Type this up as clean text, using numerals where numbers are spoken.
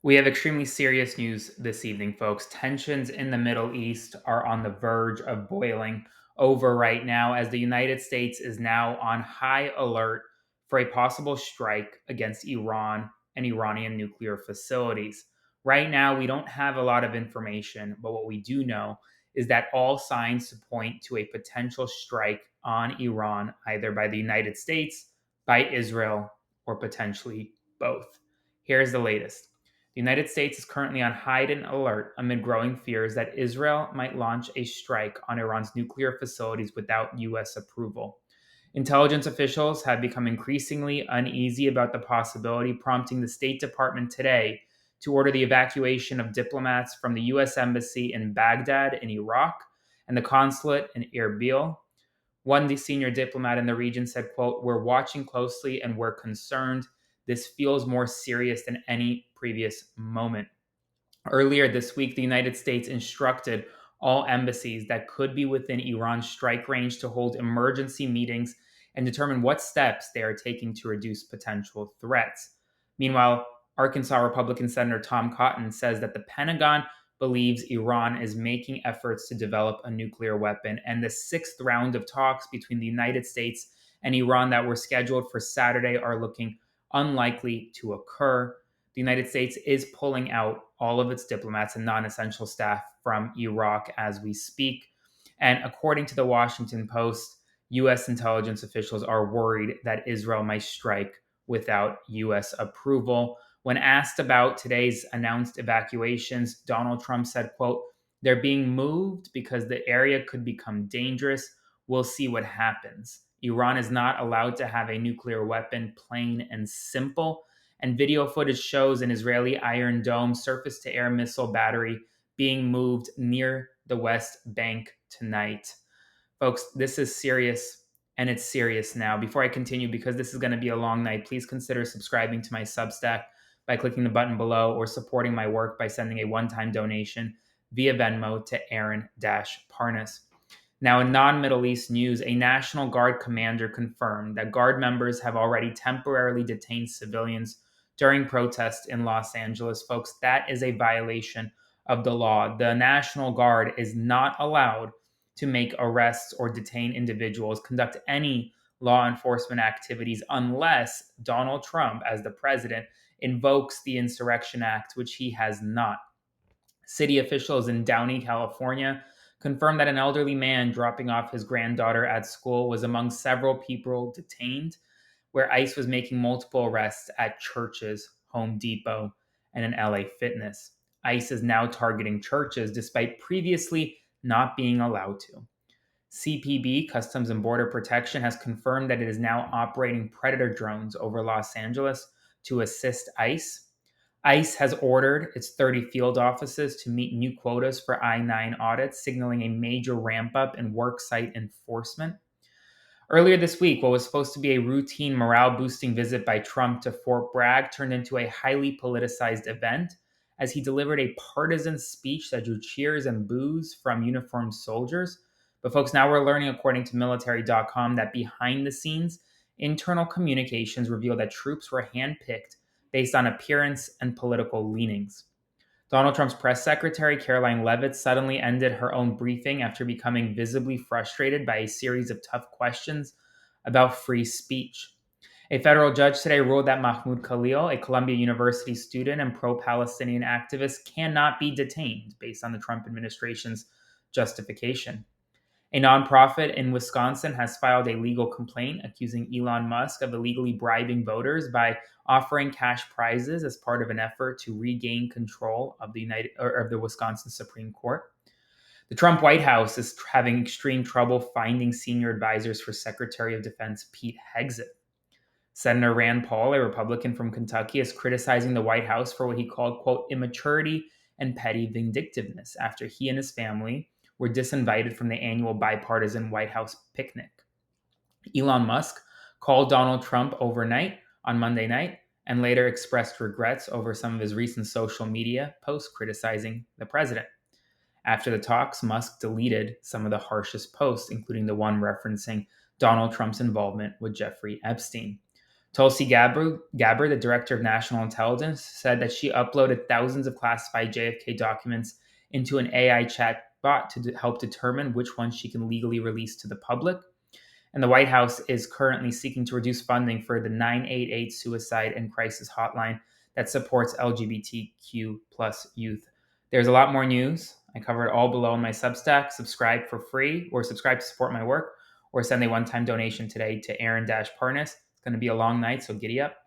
We have extremely serious news this evening, folks. Tensions in the Middle East are on the verge of boiling over right now as the United States is now on high alert for a possible strike against Iran and Iranian nuclear facilities. Right now, we don't have a lot of information, but what we do know is that all signs point to a potential strike on Iran, either by the United States, by Israel, or potentially both. Here's the latest. The United States is currently on heightened alert amid growing fears that Israel might launch a strike on Iran's nuclear facilities without U.S. approval. Intelligence officials have become increasingly uneasy about the possibility, prompting the State Department today to order the evacuation of diplomats from the U.S. Embassy in Baghdad in Iraq and the consulate in Erbil. One senior diplomat in the region said, quote, "We're watching closely and we're concerned. This feels more serious than any previous moment." Earlier this week, the United States instructed all embassies that could be within Iran's strike range to hold emergency meetings and determine what steps they are taking to reduce potential threats. Meanwhile, Arkansas Republican Senator Tom Cotton says that the Pentagon believes Iran is making efforts to develop a nuclear weapon, and the sixth round of talks between the United States and Iran that were scheduled for Saturday are looking unlikely to occur. The United States is pulling out all of its diplomats and non essential staff from Iraq as we speak. And according to the Washington Post, U.S. intelligence officials are worried that Israel might strike without U.S. approval. When asked about today's announced evacuations, Donald Trump said, quote, "They're being moved because the area could become dangerous. We'll see what happens. Iran is not allowed to have a nuclear weapon, plain and simple." And video footage shows an Israeli Iron Dome surface to air missile battery being moved near the West Bank tonight. Folks, this is serious, and it's serious now. Before I continue, because this is going to be a long night, please consider subscribing to my Substack by clicking the button below or supporting my work by sending a one-time donation via Venmo to Aaron Parnas. Now, in non Middle East news, a National Guard commander confirmed that Guard members have already temporarily detained civilians during protests in Los Angeles. Folks, that is a violation of the law. The National Guard is not allowed to make arrests or detain individuals, conduct any law enforcement activities unless Donald Trump, as the president, invokes the Insurrection Act, which he has not. City officials in Downey, California, confirmed that an elderly man dropping off his granddaughter at school was among several people detained, where ICE was making multiple arrests at churches, Home Depot, and an LA Fitness. ICE is now targeting churches despite previously not being allowed to. CPB, Customs and Border Protection, has confirmed that it is now operating Predator drones over Los Angeles to assist ICE. ICE has ordered its 30 field offices to meet new quotas for I-9 audits, signaling a major ramp up in worksite enforcement. Earlier this week, what was supposed to be a routine morale boosting visit by Trump to Fort Bragg turned into a highly politicized event as he delivered a partisan speech that drew cheers and boos from uniformed soldiers. But, folks, now we're learning, according to military.com, that behind the scenes, internal communications reveal that troops were handpicked based on appearance and political leanings. Donald Trump's press secretary, Caroline Leavitt, suddenly ended her own briefing after becoming visibly frustrated by a series of tough questions about free speech. A federal judge today ruled that Mahmoud Khalil, a Columbia University student and pro Palestinian activist, cannot be detained based on the Trump administration's justification. A nonprofit in Wisconsin has filed a legal complaint accusing Elon Musk of illegally bribing voters by offering cash prizes as part of an effort to regain control of the Wisconsin Supreme Court. The Trump White House is having extreme trouble finding senior advisors for Secretary of Defense Pete Hegseth. Senator Rand Paul, a Republican from Kentucky, is criticizing the White House for what he called, quote, immaturity and petty vindictiveness after he and his family were disinvited from the annual bipartisan White House picnic. Elon Musk called Donald Trump overnight on Monday night and later expressed regrets over some of his recent social media posts criticizing the president. After the talks, Musk deleted some of the harshest posts, including the one referencing Donald Trump's involvement with Jeffrey Epstein. Tulsi Gabbard, the director of national intelligence, said that she uploaded thousands of classified JFK documents into an AI chatbot to help determine which ones she can legally release to the public. And the White House is currently seeking to reduce funding for the 988 suicide and crisis hotline that supports LGBTQ plus youth. There's a lot more news. I cover it all below in my Substack. Subscribe for free or subscribe to support my work or send a one-time donation today to Aaron Parnas. It's going to be a long night, so giddy up.